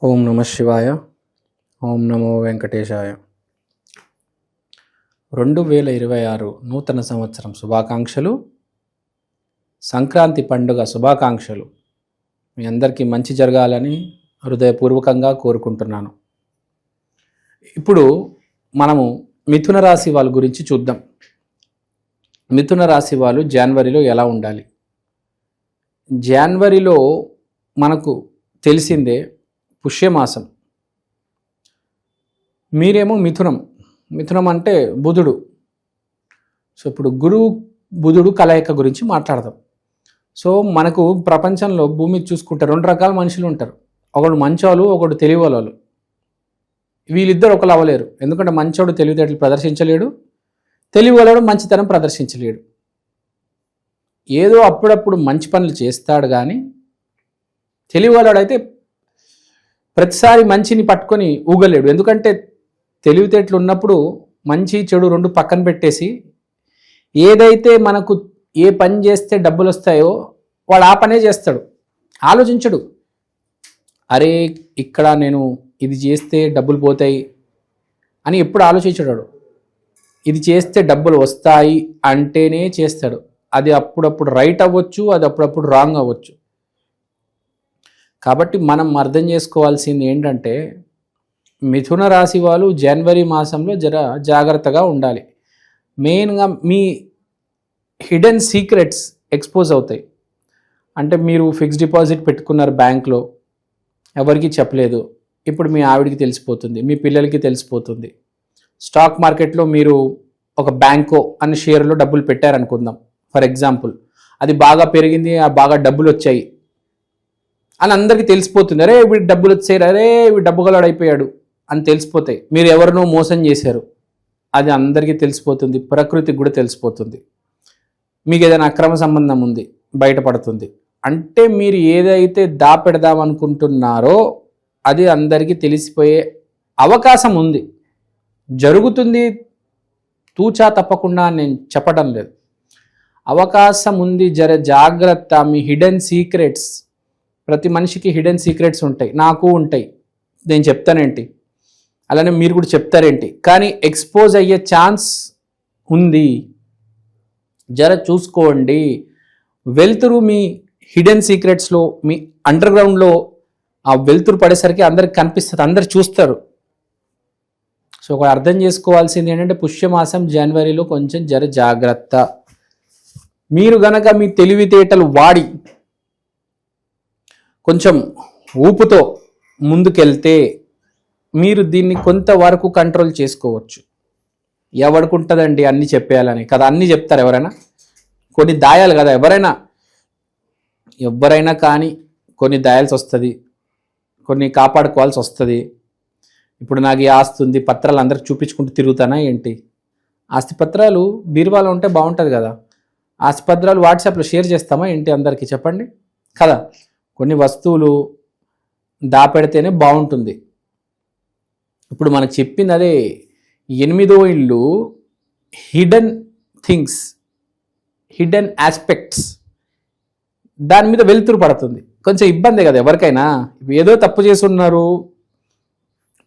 ఓం నమ శివాయ. ఓం నమో వెంకటేశాయ. 2026 నూతన సంవత్సరం శుభాకాంక్షలు. సంక్రాంతి పండుగ శుభాకాంక్షలు. మీ అందరికీ మంచి జరగాలని హృదయపూర్వకంగా కోరుకుంటున్నాను. ఇప్పుడు మనము మిథున రాశి వాళ్ళ గురించి చూద్దాం. మిథున రాశి వాళ్ళు జనవరిలో ఎలా ఉండాలి? జనవరిలో మనకు తెలిసిందే పుష్యమాసం. మీరేమో మిథునం అంటే బుధుడు. సో ఇప్పుడు గురువు బుధుడు కలయిక గురించి మాట్లాడదాం. సో మనకు ప్రపంచంలో భూమి చూసుకుంటే 2 రకాల మనుషులు ఉంటారు. ఒకడు మంచోళ్ళు, ఒకడు తెలివివాళ్ళు. వీళ్ళిద్దరు ఒకరు అవ్వలేరు. ఎందుకంటే మంచోడు తెలివితేటలు ప్రదర్శించలేడు, తెలివివాడు మంచితనం ప్రదర్శించలేడు. ఏదో అప్పుడప్పుడు మంచి పనులు చేస్తాడు, కానీ తెలివివాడైతే ప్రతిసారి మంచిని పట్టుకొని ఊగలేడు. ఎందుకంటే తెలివితేటలు ఉన్నప్పుడు మంచి చెడు 2 పక్కన పెట్టేసి ఏదైతే మనకు ఏ పని చేస్తే డబ్బులు వస్తాయో వాడు ఆ పనే చేస్తాడు, ఆలోచించడు. అరే ఇక్కడ నేను ఇది చేస్తే డబ్బులు పోతాయి అని ఎప్పుడు ఆలోచించడాడు. ఇది చేస్తే డబ్బులు వస్తాయి అంటేనే చేస్తాడు. అది అప్పుడప్పుడు రైట్ అవ్వచ్చు, అది అప్పుడప్పుడు రాంగ్ అవ్వచ్చు. కాబట్టి మనం అర్థం చేసుకోవాల్సింది ఏంటంటే మిథున రాశి వాళ్ళు జనవరి మాసంలో జాగ్రత్తగా ఉండాలి. మెయిన్గా మీ హిడెన్ సీక్రెట్స్ ఎక్స్పోజ్ అవుతాయి. అంటే మీరు ఫిక్స్డ్ డిపాజిట్ పెట్టుకున్నారు బ్యాంక్లో, ఎవరికి చెప్పలేదు. ఇప్పుడు మీ ఆవిడికి తెలిసిపోతుంది, మీ పిల్లలకి తెలిసిపోతుంది. స్టాక్ మార్కెట్లో మీరు ఒక బ్యాంకో అనే షేర్లో డబ్బులు పెట్టారనుకుందాం ఫర్ ఎగ్జాంపుల్. అది బాగా పెరిగింది, బాగా డబ్బులు వచ్చాయి అని అందరికీ తెలిసిపోతుంది. అరే వీడు డబ్బులు వచ్చాయి, అరే వీడు డబ్బుగలాడైపోయాడు అని తెలిసిపోతాయి. మీరు ఎవరినో మోసం చేశారు, అది అందరికీ తెలిసిపోతుంది. ప్రకృతికి కూడా తెలిసిపోతుంది. మీకు ఏదైనా అక్రమ సంబంధం ఉంది, బయటపడుతుంది. అంటే మీరు ఏదైతే దాపెడదామనుకుంటున్నారో అది అందరికీ తెలిసిపోయే అవకాశం ఉంది, జరుగుతుంది. తూచా తప్పకుండా నేను చెప్పడం లేదు, అవకాశం ఉంది. జాగ్రత్త. మీ హిడెన్ సీక్రెట్స్, ప్రతి మనిషికి హిడెన్ సీక్రెట్స్ ఉంటాయి, నాకు ఉంటాయి. నేను చెప్తానేంటి, అలానే మీరు కూడా చెప్తారేంటి, కానీ ఎక్స్పోజ్ అయ్యే ఛాన్స్ ఉంది. చూసుకోండి. వెలుతురు మీ హిడెన్ సీక్రెట్స్లో, మీ అండర్ గ్రౌండ్లో ఆ వెలుతురు పడేసరికి అందరికి కనిపిస్తుంది, అందరు చూస్తారు. సో ఒక అర్థం చేసుకోవాల్సింది ఏంటంటే పుష్యమాసం జనవరిలో కొంచెం జాగ్రత్త. మీరు గనక మీ తెలివితేటలు వాడి కొంచెం ఊపుతో ముందుకెళ్తే మీరు దీన్ని కొంతవరకు కంట్రోల్ చేసుకోవచ్చు. ఎవరికి ఉంటుందండి అన్నీ చెప్పేయాలని కదా, అన్నీ చెప్తారు ఎవరైనా, కొన్ని దాయాలు కదా. ఎవరైనా కానీ కొన్ని దాయాల్సి వస్తుంది, కొన్ని కాపాడుకోవాల్సి వస్తుంది. ఇప్పుడు నాకు ఈ ఆస్తి ఉంది, పత్రాలు అందరికి చూపించుకుంటూ తిరుగుతానా ఏంటి? ఆస్తి పత్రాలు బీరువాలో ఉంటే బాగుంటుంది కదా. ఆస్తి పత్రాలు వాట్సాప్లో షేర్ చేస్తామా ఏంటి అందరికీ? చెప్పండి కదా. కొన్ని వస్తువులు దాపెడితేనే బాగుంటుంది. ఇప్పుడు మనకు చెప్పింది అదే 8వ ఇల్లు, హిడెన్ థింగ్స్, హిడెన్ ఆస్పెక్ట్స్. దాని మీద వెలుతురు పడుతుంది. కొంచెం ఇబ్బంది కదా ఎవరికైనా. ఏదో తప్పు చేసి ఉన్నారు,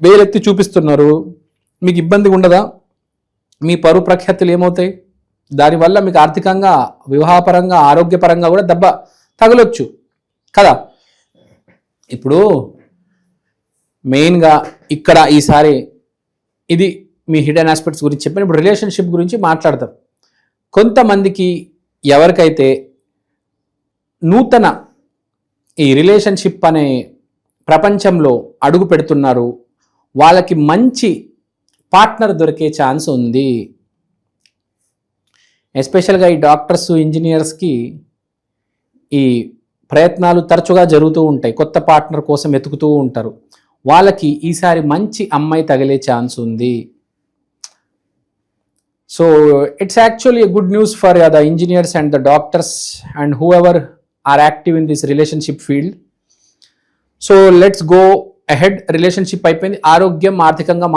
వేలెత్తి చూపిస్తున్నారు, మీకు ఇబ్బందిగా ఉండదా? మీ పరువు ప్రఖ్యాతులు ఏమవుతాయి? దానివల్ల మీకు ఆర్థికంగా, వివాహపరంగా, ఆరోగ్యపరంగా కూడా దెబ్బ తగలొచ్చు కదా. ఇప్పుడు మెయిన్గా ఇక్కడ ఈసారి ఇది మీ హిడెన్ ఆస్పెక్ట్స్ గురించి చెప్పాను. ఇప్పుడు రిలేషన్షిప్ గురించి మాట్లాడతాం. కొంతమందికి ఎవరికైతే నూతన ఈ రిలేషన్షిప్ అనే ప్రపంచంలో అడుగు పెడుతున్నారు, వాళ్ళకి మంచి పార్ట్నర్ దొరికే ఛాన్స్ ఉంది. ఎస్పెషల్గా ఈ డాక్టర్స్, ఇంజనీర్స్కి ఈ ప్రయత్నాలు తరచుగా జరుగుతూ ఉంటాయి. కొత్త పార్ట్నర్ కోసం వెతుకుతూ ఉంటారు. వాళ్ళకి ఈసారి మంచి అమ్మాయి తగిలే ఛాన్స్ ఉంది. So it's actually a good news for the engineers and the doctors and whoever are active in this relationship field. So let's go ahead. Relationship అయిపోయింది. ఆరోగ్యం, ఆర్థికంగా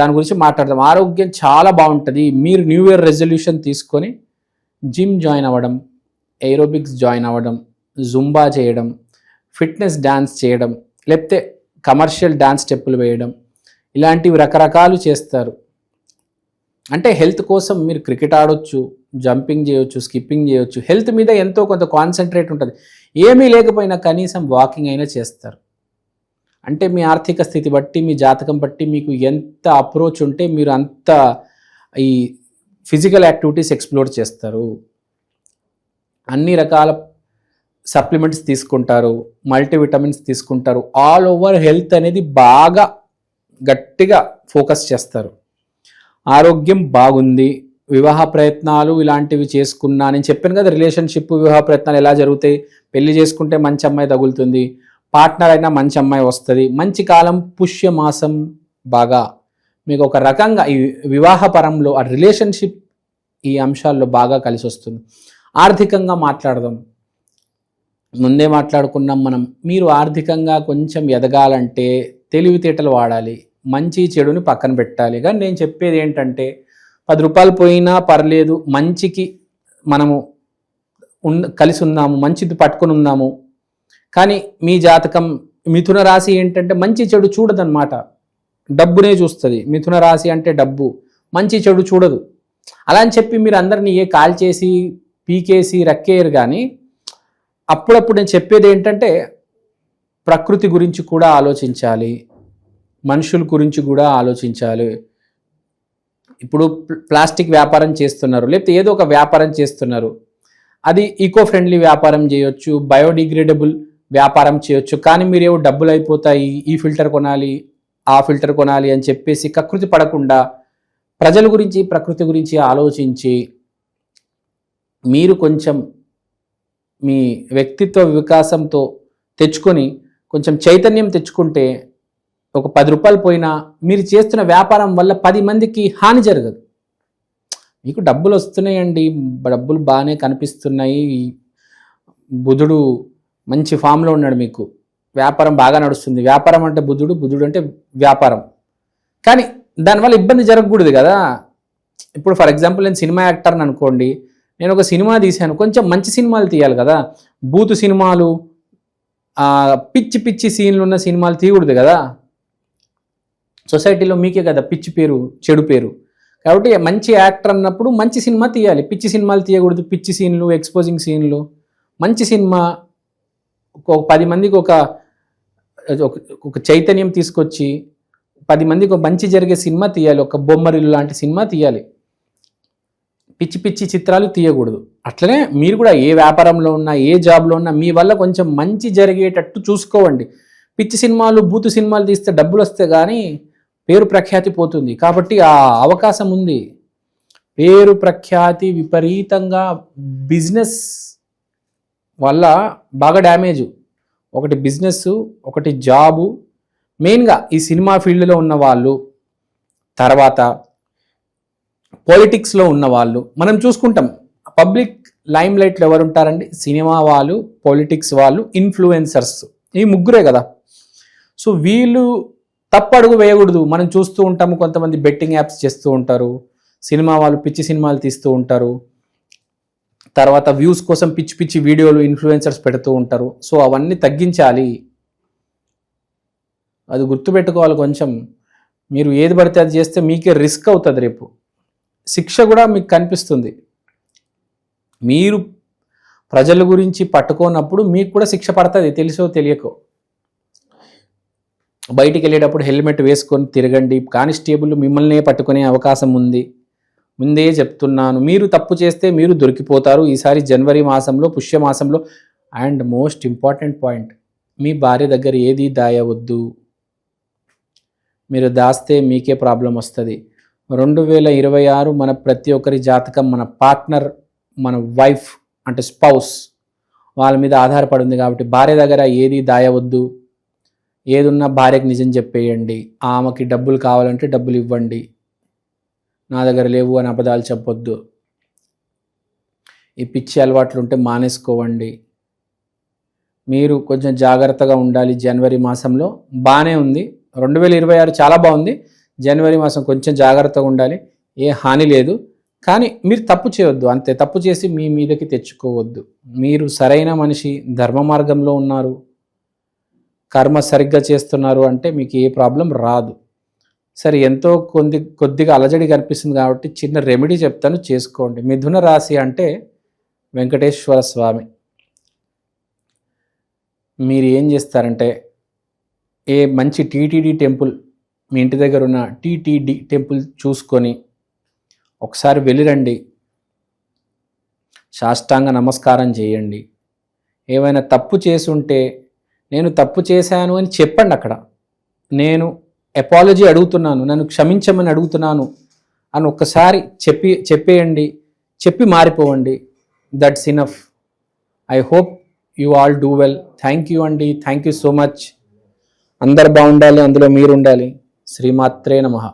దాని గురించి మాట్లాడదాం. ఆరోగ్యం చాలా బాగుంటుంది. మీరు న్యూ ఇయర్ రెజల్యూషన్ తీసుకొని జిమ్ జాయిన్ అవ్వడం, ఏరోబిక్స్ జాయిన్ అవ్వడం, జుంబా చేయడం, ఫిట్నెస్ డాన్స్ చేయడం, లేకపోతే కమర్షియల్ డాన్స్ స్టెప్పులు వేయడం, ఇలాంటివి రకరకాలు చేస్తారు. అంటే హెల్త్ కోసం మీరు క్రికెట్ ఆడొచ్చు, జంపింగ్ చేయొచ్చు, స్కిప్పింగ్ చేయొచ్చు. హెల్త్ మీద ఎంతో కొంత కాన్సన్ట్రేట్ ఉంటుంది. ఏమీ లేకపోయినా కనీసం వాకింగ్ అయినా చేస్తారు. అంటే మీ ఆర్థిక స్థితి బట్టి, మీ జాతకం బట్టి మీకు ఎంత అప్రోచ్ ఉంటే మీరు అంత ఈ ఫిజికల్ యాక్టివిటీస్ ఎక్స్ప్లోర్ చేస్తారు. అన్ని రకాల సప్లిమెంట్స్ తీసుకుంటారు, మల్టీవిటమిన్స్ తీసుకుంటారు. ఆల్ ఓవర్ హెల్త్ అనేది బాగా గట్టిగా ఫోకస్ చేస్తారు. ఆరోగ్యం బాగుంది. వివాహ ప్రయత్నాలు ఇలాంటివి చేసుకున్నా, నేను చెప్పాను కదా రిలేషన్షిప్ వివాహ ప్రయత్నాలు ఎలా జరుగుతాయి. పెళ్లి చేసుకుంటే మంచి అమ్మాయి తగులుతుంది, పార్ట్నర్ అయినా మంచి అమ్మాయి వస్తుంది. మంచి కాలం పుష్యమాసం బాగా మీకు ఒక రకంగా ఈ వివాహ పరంలో ఆ రిలేషన్షిప్ ఈ అంశాల్లో బాగా కలిసి వస్తుంది. ఆర్థికంగా మాట్లాడదాం. ముందే మాట్లాడుకున్నాం మనం. మీరు ఆర్థికంగా కొంచెం ఎదగాలంటే తెలివితేటలు వాడాలి, మంచి చెడుని పక్కన పెట్టాలి. కానీ నేను చెప్పేది ఏంటంటే 10 రూపాయలు పోయినా పర్లేదు, మంచికి మనము కలిసి ఉన్నాము, మంచిది పట్టుకుని ఉన్నాము. కానీ మీ జాతకం మిథున రాశి ఏంటంటే మంచి చెడు చూడదన్నమాట, డబ్బునే చూస్తుంది. మిథున రాశి అంటే డబ్బు, మంచి చెడు చూడదు. అలా అని చెప్పి మీరు అందరినీ కాల్ చేసి పీకేసి రక్కేయరు. కానీ అప్పుడప్పుడు నేను చెప్పేది ఏంటంటే ప్రకృతి గురించి కూడా ఆలోచించాలి, మనుషుల గురించి కూడా ఆలోచించాలి. ఇప్పుడు ప్లాస్టిక్ వ్యాపారం చేస్తున్నారు, లేకపోతే ఏదో ఒక వ్యాపారం చేస్తున్నారు. అది ఈకో ఫ్రెండ్లీ వ్యాపారం చేయొచ్చు, బయోడిగ్రేడబుల్ వ్యాపారం చేయొచ్చు. కానీ మీరేవో డబ్బులు అయిపోతాయి, ఈ ఫిల్టర్ కొనాలి, ఆ ఫిల్టర్ కొనాలి అని చెప్పేసి కకృతి పడకుండా ప్రజల గురించి ప్రకృతి గురించి ఆలోచించి మీరు కొంచెం మీ వ్యక్తిత్వ వికాసంతో తెచ్చుకొని కొంచెం చైతన్యం తెచ్చుకుంటే ఒక 10 రూపాయలు పోయినా మీరు చేస్తున్న వ్యాపారం వల్ల 10 మందికి హాని జరగదు. మీకు డబ్బులు వస్తున్నాయండి, డబ్బులు బాగానే కనిపిస్తున్నాయి, బుధుడు మంచి ఫామ్లో ఉన్నాడు, మీకు వ్యాపారం బాగా నడుస్తుంది. వ్యాపారం అంటే బుధుడు, బుధుడు అంటే వ్యాపారం. కానీ దానివల్ల ఇబ్బంది జరగకూడదు కదా. ఇప్పుడు ఫర్ ఎగ్జాంపుల్ నేను సినిమా యాక్టర్ని అనుకోండి, నేను ఒక సినిమా తీశాను, కొంచెం మంచి సినిమాలు తీయాలి కదా. బూతు సినిమాలు, పిచ్చి పిచ్చి సీన్లు ఉన్న సినిమాలు తీయకూడదు కదా. సొసైటీలో మీకే కదా పిచ్చి పేరు, చెడు పేరు. కాబట్టి మంచి యాక్టర్ అన్నప్పుడు మంచి సినిమా తీయాలి, పిచ్చి సినిమాలు తీయకూడదు. పిచ్చి సీన్లు, ఎక్స్పోజింగ్ సీన్లు. మంచి సినిమా ఒక 10 మందికి ఒక చైతన్యం తీసుకొచ్చి 10 మందికి ఒక మంచి జరిగే సినిమా తీయాలి. ఒక బొమ్మరిల్లు లాంటి సినిమా తీయాలి, పిచ్చి పిచ్చి చిత్రాలు తీయకూడదు. అట్లనే మీరు కూడా ఏ వ్యాపారంలో ఉన్నా, ఏ జాబ్లో ఉన్నా మీ వల్ల కొంచెం మంచి జరిగేటట్టు చూసుకోవండి. పిచ్చి సినిమాలు, బూతు సినిమాలు తీస్తే డబ్బులు వస్తే కానీ పేరు ప్రఖ్యాతి పోతుంది. కాబట్టి ఆ అవకాశం ఉంది. పేరు ప్రఖ్యాతి విపరీతంగా బిజినెస్ వల్ల బాగా డ్యామేజ్. ఒకటి బిజినెస్, ఒకటి జాబు. మెయిన్గా ఈ సినిమా ఫీల్డ్లో ఉన్న వాళ్ళు, తర్వాత పాలిటిక్స్లో ఉన్న వాళ్ళు మనం చూసుకుంటాం. పబ్లిక్ లైమ్ లైట్లో ఎవరు ఉంటారండి? సినిమా వాళ్ళు, పాలిటిక్స్ వాళ్ళు, ఇన్ఫ్లుయెన్సర్స్. ఈ ముగ్గురే కదా. సో వీళ్ళు తప్పడుగు వేయకూడదు. మనం చూస్తూ ఉంటాము, కొంతమంది బెట్టింగ్ యాప్స్ చేస్తూ ఉంటారు, సినిమా వాళ్ళు పిచ్చి సినిమాలు తీస్తూ ఉంటారు, తర్వాత వ్యూస్ కోసం పిచ్చి పిచ్చి వీడియోలు ఇన్ఫ్లుయెన్సర్స్ పెడుతూ ఉంటారు. సో అవన్నీ తగ్గించాలి, అది గుర్తుపెట్టుకోవాలి. కొంచెం మీరు ఏది పడితే అది చేస్తే మీకే రిస్క్ అవుతుంది. రేపు శిక్ష కూడా మీకు కనిపిస్తుంది. మీరు ప్రజల గురించి పట్టుకోనప్పుడు మీకు కూడా శిక్ష పడుతుంది, తెలుసో తెలియకో. బయటికి వెళ్ళేటప్పుడు హెల్మెట్ వేసుకొని తిరగండి. కానిస్టేబుల్ మిమ్మల్నే పట్టుకునే అవకాశం ఉంది, ముందే చెప్తున్నాను. మీరు తప్పు చేస్తే మీరు దొరికిపోతారు ఈసారి జనవరి మాసంలో, పుష్యమాసంలో. అండ్ మోస్ట్ ఇంపార్టెంట్ పాయింట్, మీ భార్య దగ్గర ఏది దాయవద్దు. మీరు దాస్తే మీకే ప్రాబ్లం వస్తుంది. 2026 మన ప్రతి ఒక్కరి జాతకం, మన పార్ట్నర్, మన వైఫ్ అంటే స్పౌస్, వాళ్ళ మీద ఆధారపడి ఉంది. కాబట్టి భార్య దగ్గర ఏది దాయవద్దు. ఏదున్నా భార్యకు నిజం చెప్పేయండి. ఆమెకి డబ్బులు కావాలంటే డబ్బులు ఇవ్వండి, నా దగ్గర లేవు అని అబద్ధాలు చెప్పొద్దు. ఈ పిచ్చి అలవాట్లు ఉంటే మానేసుకోవండి. మీరు కొంచెం జాగ్రత్తగా ఉండాలి. జనవరి మాసంలో బాగానే ఉంది, 2026 చాలా బాగుంది. జనవరి మాసం కొంచెం జాగ్రత్తగా ఉండాలి. ఏ హాని లేదు, కానీ మీరు తప్పు చేయొద్దు అంతే. తప్పు చేసి మీ మీదకి తెచ్చుకోవద్దు. మీరు సరైన మనిషి, ధర్మ మార్గంలో ఉన్నారు. కర్మ సరిగ్గా చేస్తున్నారు అంటే మీకు ఏ ప్రాబ్లం రాదు. సరే, ఎంతో కొద్దిగా అలజడి కనిపిస్తుంది కాబట్టి చిన్న రెమెడీ చెప్తాను, చేసుకోండి. మిథున రాశి అంటే వెంకటేశ్వర స్వామి. మీరు ఏం చేస్తారంటే ఏ మంచి టీటీడీ టెంపుల్, మీ ఇంటి దగ్గర ఉన్న టీటీడీ టెంపుల్ చూసుకొని ఒకసారి వెళ్ళిరండి, సాష్టాంగ నమస్కారం చేయండి. ఏమైనా తప్పు చేసి ఉంటే నేను తప్పు చేశాను అని చెప్పండి. అక్కడ నేను అపాలజీ అడుగుతున్నాను, నన్ను క్షమించమని అడుగుతున్నాను అని ఒక్కసారి చెప్పేయండి, చెప్పి మారిపోవండి. That's enough. I hope you all do well. Thank you అండి, థ్యాంక్ యూ సో మచ్. అందరు బాగుండాలి, అందులో మీరు ఉండాలి. శ్రీమాత్రే నమః.